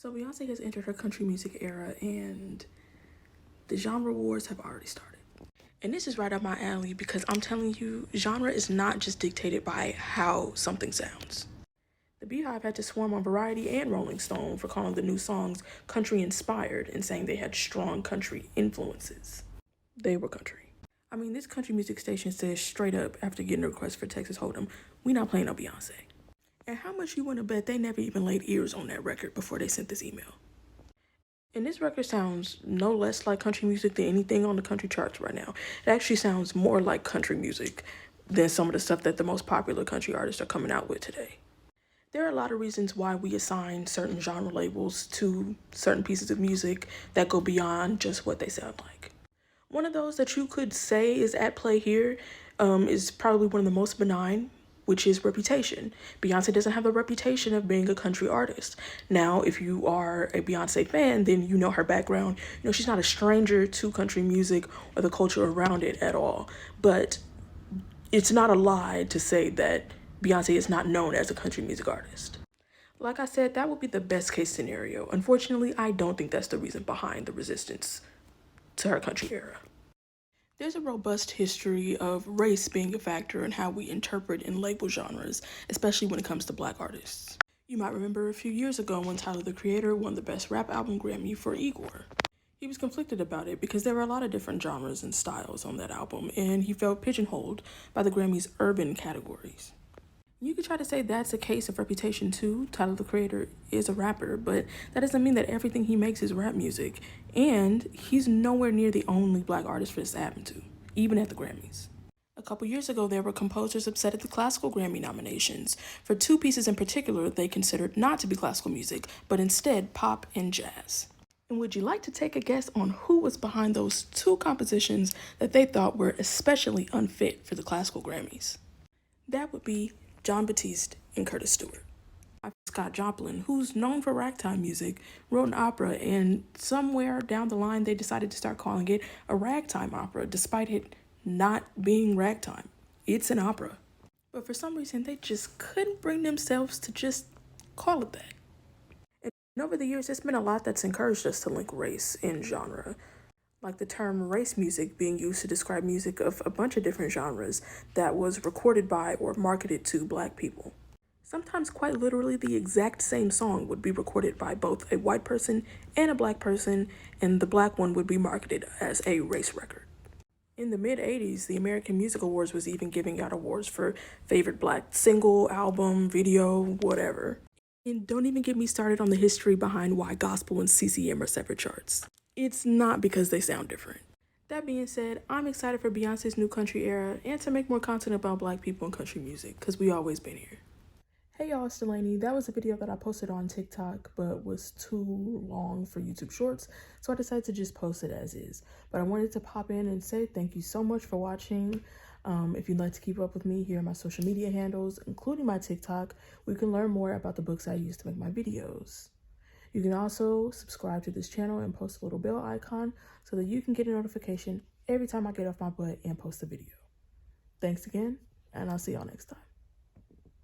So Beyonce has entered her country music era and the genre wars have already started. And this is right up my alley because I'm telling you, genre is not just dictated by how something sounds. The Beehive had to swarm on Variety and Rolling Stone for calling the new songs country inspired and saying they had strong country influences. They were country. I mean, this country music station says straight up after getting a request for Texas Hold'em, we not playing no Beyonce. And how much you want to bet they never even laid ears on that record before they sent this email? And this record sounds no less like country music than anything on the country charts right now. It actually sounds more like country music than some of the stuff that the most popular country artists are coming out with today. There are a lot of reasons why we assign certain genre labels to certain pieces of music that go beyond just what they sound like. One of those that you could say is at play here is probably one of the most benign, which is reputation. Beyonce doesn't have the reputation of being a country artist. Now, if you are a Beyonce fan, then you know her background. You know, she's not a stranger to country music or the culture around it at all. But it's not a lie to say that Beyonce is not known as a country music artist. Like I said, that would be the best case scenario. Unfortunately, I don't think that's the reason behind the resistance to her country era. There's a robust history of race being a factor in how we interpret and label genres, especially when it comes to Black artists. You might remember a few years ago when Tyler, the Creator, won the Best Rap Album Grammy for Igor. He was conflicted about it because there were a lot of different genres and styles on that album, and he felt pigeonholed by the Grammy's urban categories. You could try to say that's a case of reputation too. Tyler, the Creator, is a rapper, but that doesn't mean that everything he makes is rap music. And he's nowhere near the only Black artist for this to happen to, even at the Grammys. A couple years ago, there were composers upset at the classical Grammy nominations for two pieces in particular they considered not to be classical music, but instead pop and jazz. And would you like to take a guess on who was behind those two compositions that they thought were especially unfit for the classical Grammys? That would be Jon Batiste and Curtis Stewart. Scott Joplin, who's known for ragtime music, wrote an opera, and somewhere down the line they decided to start calling it a ragtime opera, despite it not being ragtime. It's an opera. But for some reason, they just couldn't bring themselves to just call it that. And over the years, there's been a lot that's encouraged us to link race in genre, like the term race music being used to describe music of a bunch of different genres that was recorded by or marketed to Black people. Sometimes quite literally the exact same song would be recorded by both a white person and a Black person, and the Black one would be marketed as a race record. In the mid-'80s, the American Music Awards was even giving out awards for favorite Black single, album, video, whatever. And don't even get me started on the history behind why gospel and CCM are separate charts. It's not because they sound different. That being said, I'm excited for Beyonce's new country era and to make more content about Black people and country music, because we always been here. Hey y'all, it's Delaney. That was a video that I posted on TikTok, but was too long for YouTube Shorts, so I decided to just post it as is. But I wanted to pop in and say thank you so much for watching. If you'd like to keep up with me, here are my social media handles, including my TikTok, where you can learn more about the books I use to make my videos. You can also subscribe to this channel and post a little bell icon so that you can get a notification every time I get off my butt and post a video. Thanks again, and I'll see y'all next time.